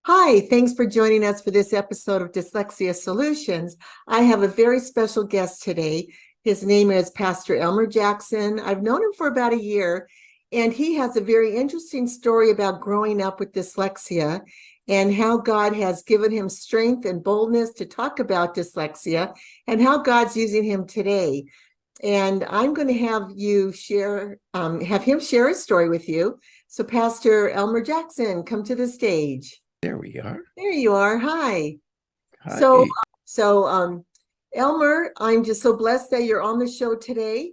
Hi, thanks for joining us for this episode of Dyslexia Solutions. I have a very special guest today. His name is Pastor Elmer Jackson. I've known him for about a year, and he has a very interesting story about growing up with dyslexia and how God has given him strength and boldness to talk about dyslexia and how God's using him today. And I'm going to have you have him share his story with you. So, Pastor Elmer Jackson, come to the stage. There we are. There you are. Hi. Hi. So, Elmer, I'm just so blessed that you're on the show today,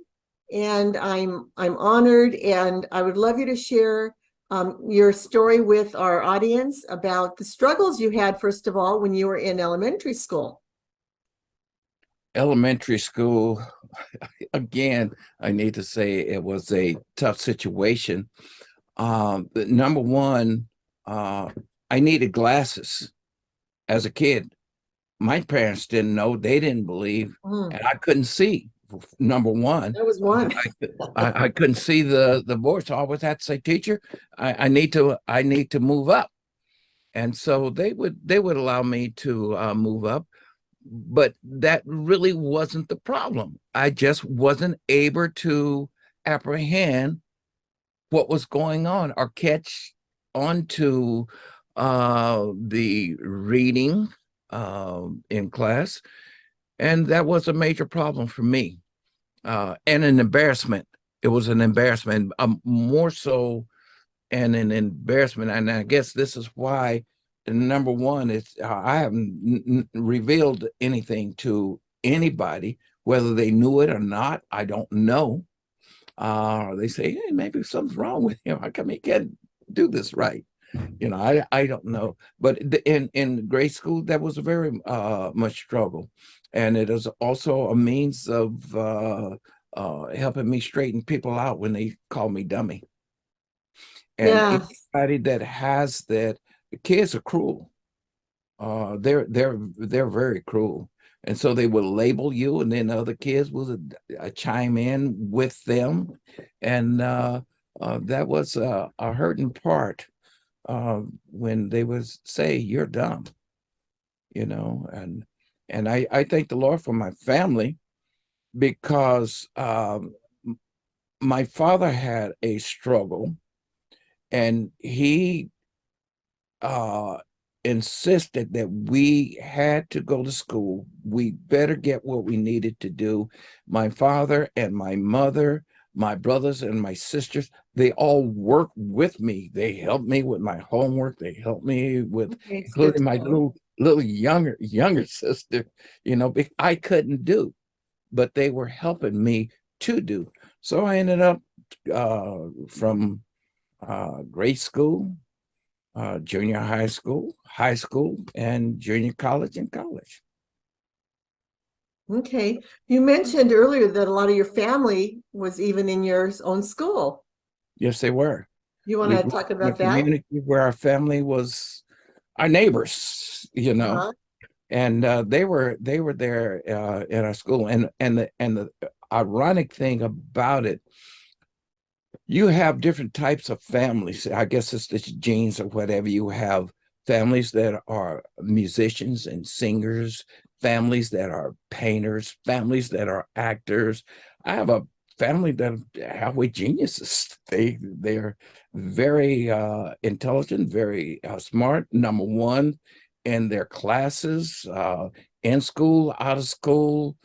and I'm honored, and I would love you to share your story with our audience about the struggles you had, first of all, when you were in elementary school. Elementary school, again, I need to say it was a tough situation. Number one, I needed glasses as a kid. My parents didn't know, they didn't believe, and I couldn't see. Number one, That was one. I couldn't see the board, so I always had to say, "Teacher, I need to move up," and so they would allow me to move up. But that really wasn't the problem. I just wasn't able to apprehend what was going on or catch on to the reading in class. And that was a major problem for me and an embarrassment. It was an embarrassment, more so, and an embarrassment. And I guess this is why, number one, is I haven't revealed anything to anybody, whether they knew it or not. I don't know. They say, hey, maybe something's wrong with him. How come he can't do this right? You know, I don't know. But in grade school, that was a very much struggle. And it is also a means of helping me straighten people out when they call me dummy. And anybody that has that, the kids are cruel. They're very cruel, and so they will label you, and then other kids will chime in with them, and that was a hurting part when they would say you're dumb, you know, and I thank the Lord for my family because my father had a struggle, and he insisted that we had to go to school. We better get what we needed to do. My father and my mother, my brothers and my sisters, they all worked with me. They helped me with my homework. They helped me with, including my little younger sister, you know, I couldn't do, but they were helping me to do. So I ended up from grade school, junior high school, and junior college and college. Okay. You mentioned earlier that a lot of your family was even in your own school. Yes, they were. You want to talk about that? Community where our family was our neighbors, you know, and they were there in our school. And the ironic thing about it, you have different types of families. I guess it's the genes or whatever. You have families that are musicians and singers, families that are painters, families that are actors. I have a family that are halfway geniuses. They're very intelligent, very smart, number one in their classes, in school, out of school,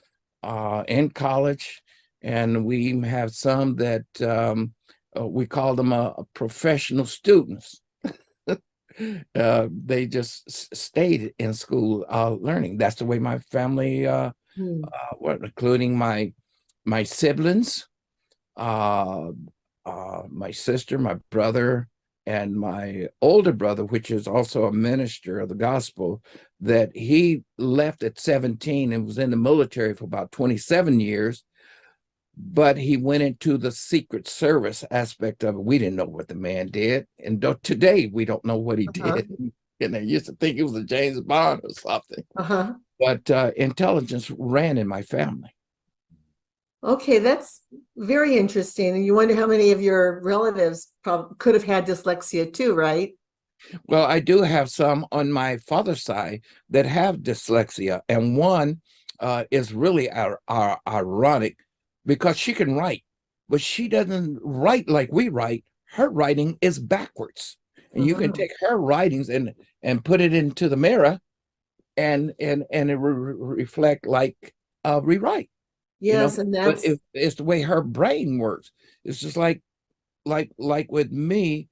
in college. And we have some that we call them professional students. They just stayed in school learning. That's the way my family including my siblings, my sister, my brother, and my older brother, which is also a minister of the gospel, that he left at 17 and was in the military for about 27 years. But he went into the Secret Service aspect of it. We didn't know what the man did. And today, we don't know what he did. And they used to think he was a James Bond or something. But intelligence ran in my family. Okay, that's very interesting. And you wonder how many of your relatives could have had dyslexia too, right? Well, I do have some on my father's side that have dyslexia, and one is really ironic because she can write, but she doesn't write like we write. Her writing is backwards, and you can Uh-huh. take her writings and put it into the mirror, and it reflect like rewrite, you know. Yes, and But that's it's the way her brain works. It's just like with me.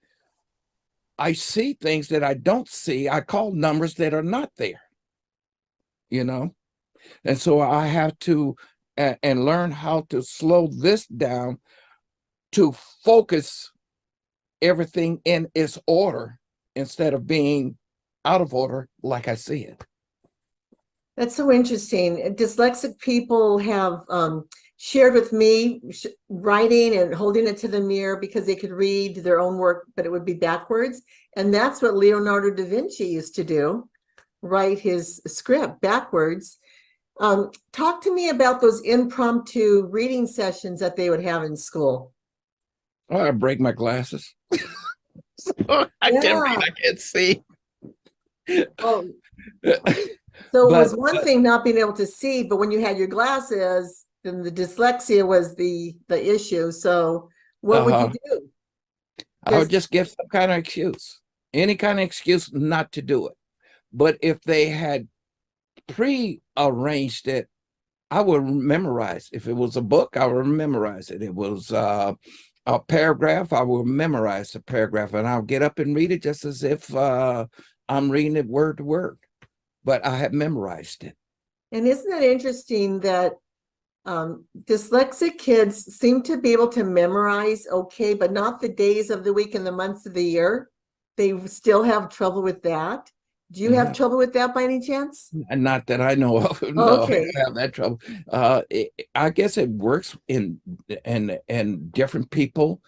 I see things that I don't see. I call numbers that are not there, you know? And so I have to and learn how to slow this down to focus everything in its order instead of being out of order like I see it. that's so interesting. Dyslexic people have shared with me writing and holding it to the mirror because they could read their own work, but it would be backwards. And that's what Leonardo da Vinci used to do, write his script backwards. Talk to me about those impromptu reading sessions that they would have in school. Oh, I break my glasses. So I can read, Yeah. I can't see. Oh, so it was but one thing not being able to see, but when you had your glasses, then the dyslexia was the issue. So what would you uh, do? I would Just just give some kind of excuse, any kind of excuse not to do it. But if they had pre-arranged it, I would memorize. If it was a book, I would memorize it. It was a paragraph, I will memorize the paragraph and I'll get up and read it just as if I'm reading it word to word. But I have memorized it. and isn't it interesting that dyslexic kids seem to be able to memorize okay, but not the days of the week and the months of the year. They still have trouble with that. Do you have Yeah. trouble with that by any chance? And not that I know of. No, I Okay. don't have that trouble. I guess it works in different people,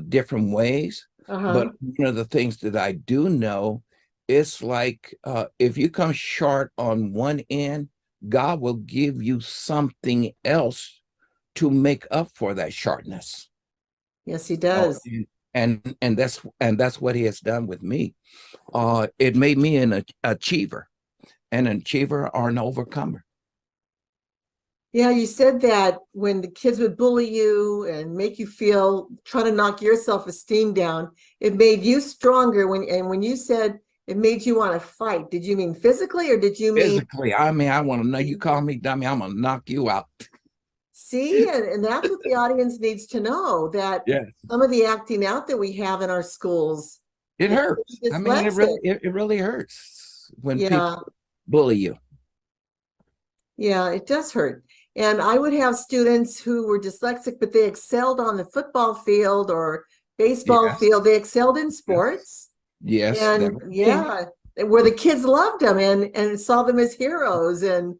different ways. But Uh-huh. one of the things that I do know, it's like if you come short on one end, God will give you something else to make up for that shortness. Yes, he Oh, does. and that's what He has done with me. It made me an achiever, an achiever or an overcomer. Yeah, you said that when the kids would bully you and make you feel, try to knock your self-esteem down, it made you stronger when you said it made you want to fight, did you mean physically or did you mean Physically, I mean, I want to know. You call me dummy, I'm gonna knock you out. see? And that's what the audience needs to know, that Yeah, some of the acting out that we have in our schools it is hurts. I mean, dyslexic. it really hurts when Yeah, people bully you. yeah, it does hurt. And I would have students who were dyslexic, but they excelled on the football field or baseball Yes, field. They excelled in yes, sports. yes. That And was me. yeah, where the kids loved them and saw them as heroes. And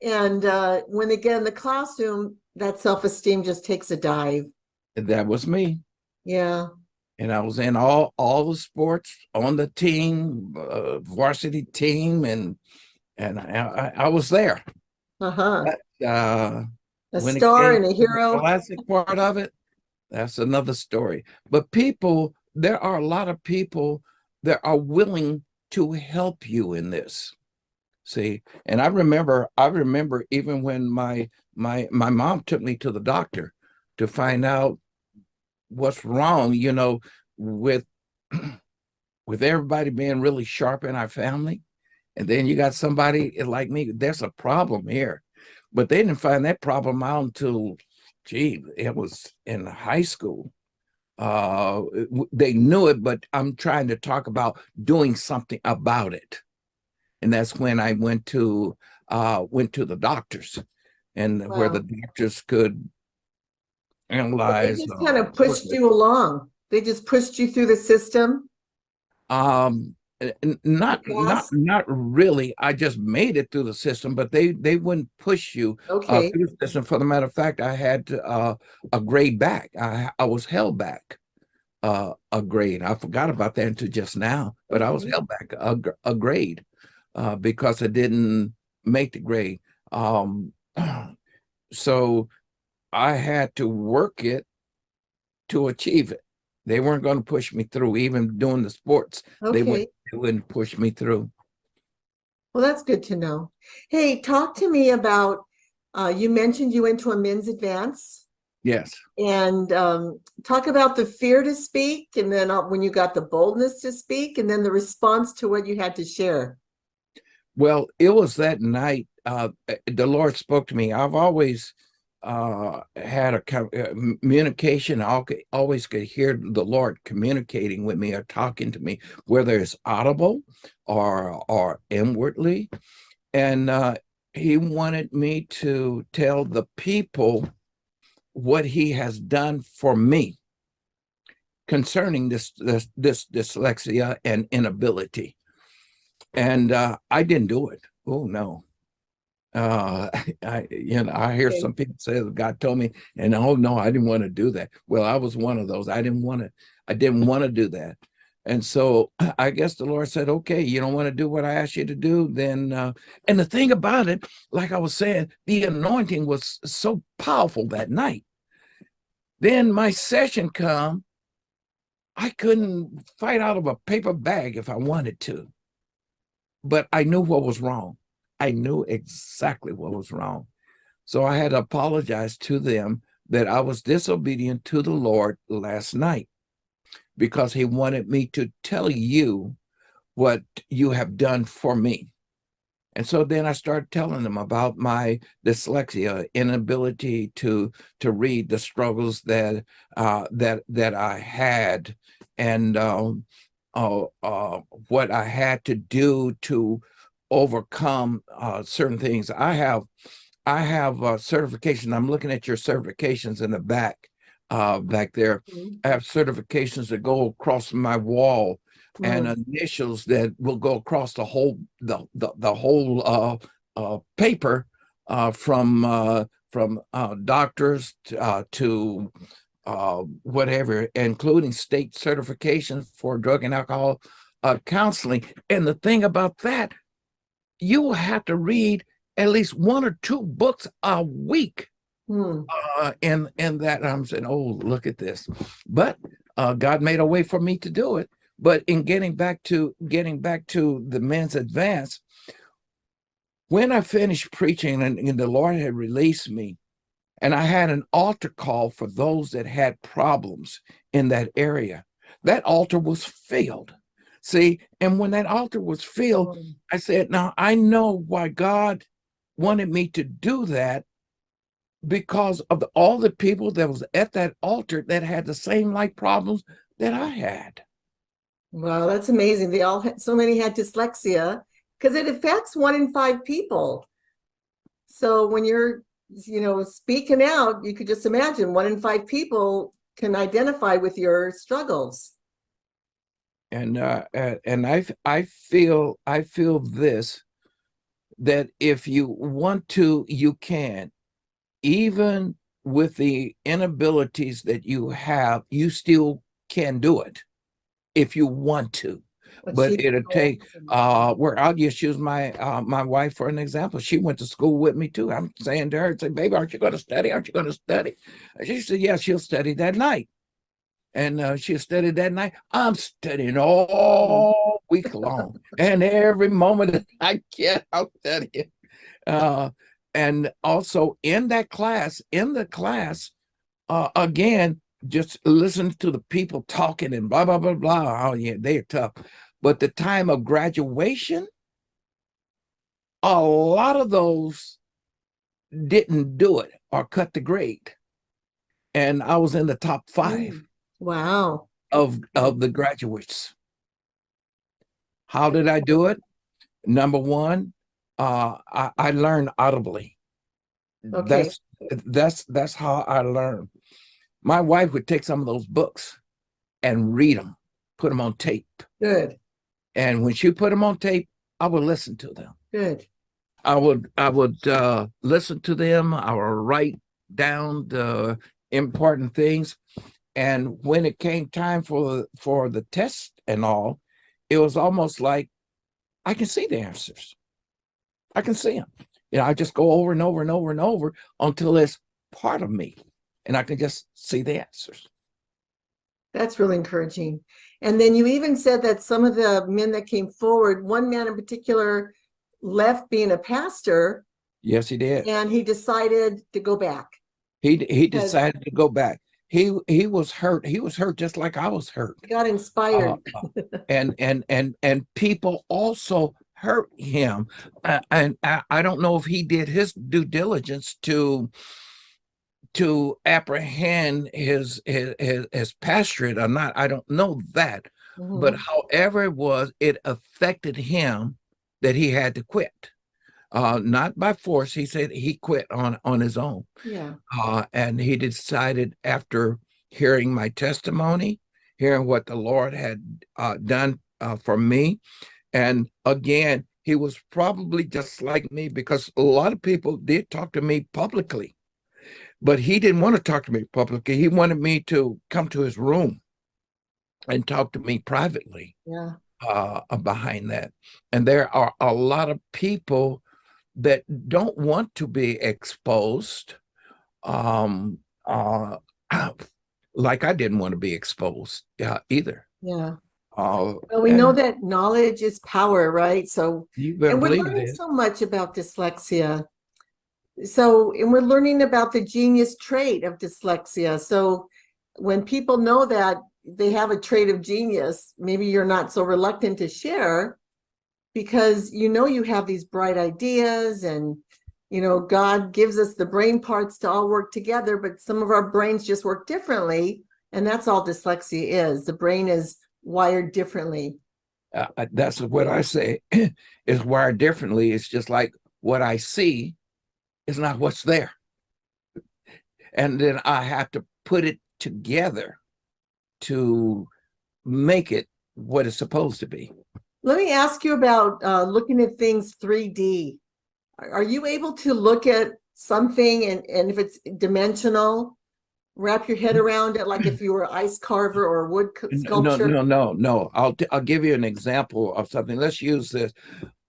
when they get in the classroom, that self-esteem just takes a dive. That was me. Yeah. And I was in all the sports on the team, varsity team, and I was there. Uh-huh. But A when it star came and a to the hero. classic part of it, that's another story. But people, there are a lot of people that are willing to help you in this. See, and I remember even when my mom took me to the doctor to find out what's wrong, with with everybody being really sharp in our family. And then you got somebody like me, there's a problem here. But they didn't find that problem out until, gee, it was in high school. They knew it, but I'm trying to talk about doing something about it. And that's when I went to the doctors, and where the Wow. doctors could So they analyze just kind of work pushed with. you along. They just pushed you through the system Um, to not pass. not really. I just made it through the system, but they wouldn't push you Okay. through the system. For the matter of fact, I had a grade back. I was held back a grade. I forgot about that until just now, but I was Okay. held back a grade because I didn't make the grade. Um, so I had to work it to achieve it. They weren't going to push me through, even doing the sports. Okay. They wouldn't push me through. Well, that's good to know. Hey, talk to me about, you mentioned you went to a men's advance, Yes. and talk about the fear to speak, and then when you got the boldness to speak, and then the response to what you had to share. Well, it was that night the Lord spoke to me. I've always had a communication. I always could hear the Lord communicating with me or talking to me, whether it's audible or inwardly. And he wanted me to tell the people what he has done for me concerning this dyslexia and inability. And I didn't do it. Oh no. I hear Okay. some people say that God told me, and oh no, I didn't want to do that. Well, I was one of those. I didn't want to do that. And so I guess the Lord said, okay, you don't want to do what I asked you to do, then and the thing about it, like I was saying, the anointing was so powerful that night. Then my session come, I couldn't fight out of a paper bag if I wanted to. But I knew what was wrong. I knew exactly what was wrong. So I had to apologize to them that I was disobedient to the Lord last night because he wanted me to tell you what you have done for me. And so then I started telling them about my dyslexia, inability to read, the struggles that I had, and what I had to do to overcome certain things. I have certification. I'm looking at your certifications in the back there. Mhm. I have certifications that go across my wall and Mm. initials that will go across the whole whole paper from doctors to whatever, including state certifications for drug and alcohol counseling. And the thing about that, you will have to read at least 1 or 2 books a week. Mm. And that I'm saying, oh, look at this. But God made a way for me to do it. But in getting back to the men's advance, when I finished preaching and the Lord had released me, and I had an altar call for those that had problems in that area, that altar was filled. See, and when that altar was filled, Mm. I said, now I know why God wanted me to do that, because of all the people that was at that altar that had the same like problems that I had. Wow, that's amazing. They all had, so many had dyslexia, because it affects 1 in 5 people. So when you're, speaking out, you could just imagine 1 in 5 people can identify with your struggles. And I feel this, that if you want to, you can. Even with the inabilities that you have, you still can do it if you want to. But Achieve it'll take goals where I'll just use my wife for an example. She went to school with me too. I'm saying to her, say, baby, aren't you going to study? Aren't you going to study? And she said, yeah, she'll study that night. And she'll study that night. I'm studying all week long. And every moment that I get, I'm studying. Uh, and also in the class, again, just listen to the people talking and blah, blah, blah, blah. Oh, yeah, they're tough. But the time of graduation, a lot of those didn't do it or cut the grade. And I was in the top 5 Wow. of the graduates. How did I do it? Number one, I learned audibly. Okay. That's how I learned. My wife would take some of those books and read them, put them on tape. Good. And when she put them on tape, I would listen to them. Good. I would listen to them. I would write down the important things. And when it came time for the test and all, it was almost like I can see the answers. I can see them. I just go over and over and over and over until it's part of me, and I can just see the answers. That's really encouraging. And then you even said that some of the men that came forward, one man in particular left being a pastor. Yes, he did. And he decided to go back. He decided to go back. He was hurt. He was hurt just like I was hurt. He got inspired. And people also hurt him. And I don't know if he did his due diligence to apprehend his pastorate or not. I don't know that. Mm-hmm. But however it was, it affected him that he had to quit. Not by force. He said he quit on his own. Yeah. And he decided, after hearing my testimony, hearing what the Lord had done for me. And again, he was probably just like me, because a lot of people did talk to me publicly, but he didn't want to talk to me publicly. He wanted me to come to his room and talk to me privately. Yeah. Behind that. And there are a lot of people that don't want to be exposed, like I didn't want to be exposed either. Yeah. Well, we know that knowledge is power, right? So, and we're learning so much about dyslexia. So, and we're learning about the genius trait of dyslexia. So when people know that they have a trait of genius, maybe you're not so reluctant to share, because you have these bright ideas, and God gives us the brain parts to all work together, but some of our brains just work differently, and that's all dyslexia is. The brain is wired differently. That's what I say, is wired differently. It's just like what I see is not what's there, and then I have to put it together to make it what it's supposed to be. Let me ask you about looking at things 3D. Are you able to look at something and if it's dimensional, wrap your head around it, like if you were an ice carver or a wood sculpture? No. I'll give you an example of something. Let's use this.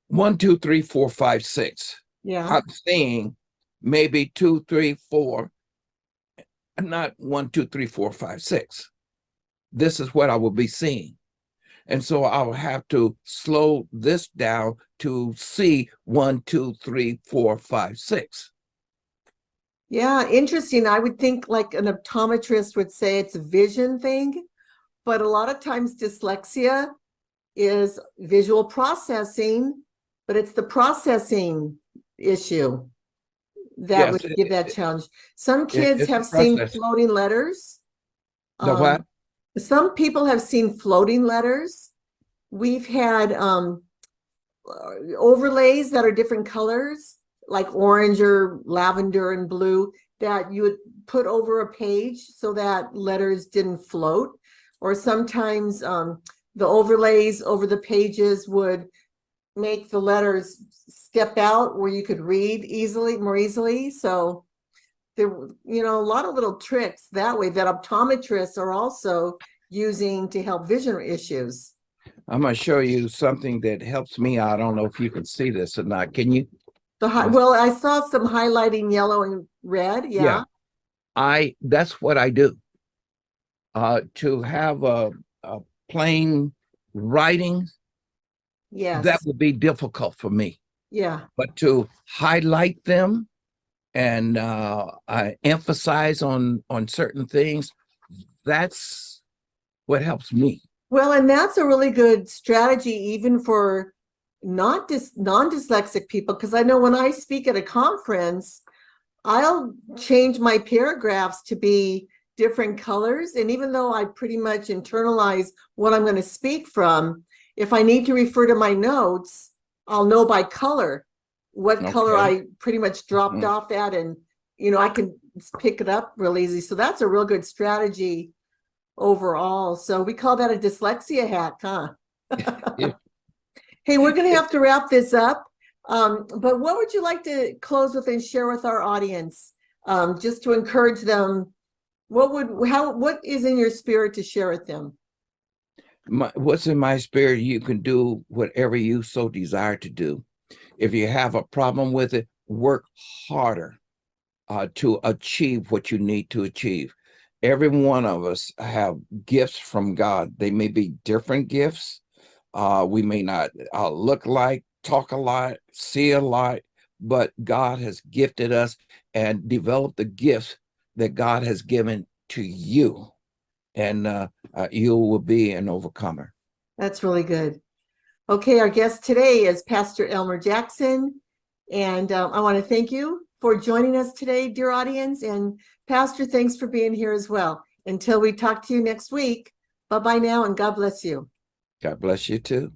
1, 2, 3, 4, 5, 6. Yeah. I'm seeing maybe 2, 3, 4, not 1, 2, 3, 4, 5, 6. This is what I will be seeing. And so I'll have to slow this down to see 1, 2, 3, 4, 5, 6. Yeah, interesting. I would think like an optometrist would say it's a vision thing, but a lot of times dyslexia is visual processing, but it's the processing issue that would give that challenge. Some kids have seen floating letters. The what? Some people have seen floating letters. We've had overlays that are different colors, like orange or lavender and blue, that you would put over a page so that letters didn't float. Or sometimes the overlays over the pages would make the letters step out where you could read more easily. So there were, a lot of little tricks that way that optometrists are also using to help vision issues. I'm going to show you something that helps me out. I don't know if you can see this or not. Can you? Well, I saw some highlighting yellow and red. Yeah. That's what I do. To have a plain writing, yes, that would be difficult for me. Yeah. But to highlight them and I emphasize on certain things, that's what helps me. Well, and that's a really good strategy even for non-dyslexic people, because I know when I speak at a conference, I'll change my paragraphs to be different colors. And even though I pretty much internalize what I'm going to speak from, if I need to refer to my notes, I'll know by color what color I pretty much dropped off at, and I can pick it up real easy. So that's a real good strategy overall. So we call that a dyslexia hack, huh? Yeah. Hey, we're going to have to wrap this up. But what would you like to close with and share with our audience, just to encourage them? What is in your spirit to share with them? What's in my spirit? You can do whatever you so desire to do. If you have a problem with it, work harder. to achieve what you need to achieve. Every one of us have gifts from God. They may be different gifts. We may not look like, talk a lot, see a lot, but God has gifted us and developed the gifts that God has given to you, and you will be an overcomer. That's really good. Okay, our guest today is Pastor Elmer Jackson, and I want to thank you for joining us today, dear audience. And Pastor, thanks for being here as well. Until we talk to you next week, bye-bye now, and God bless you. God bless you too.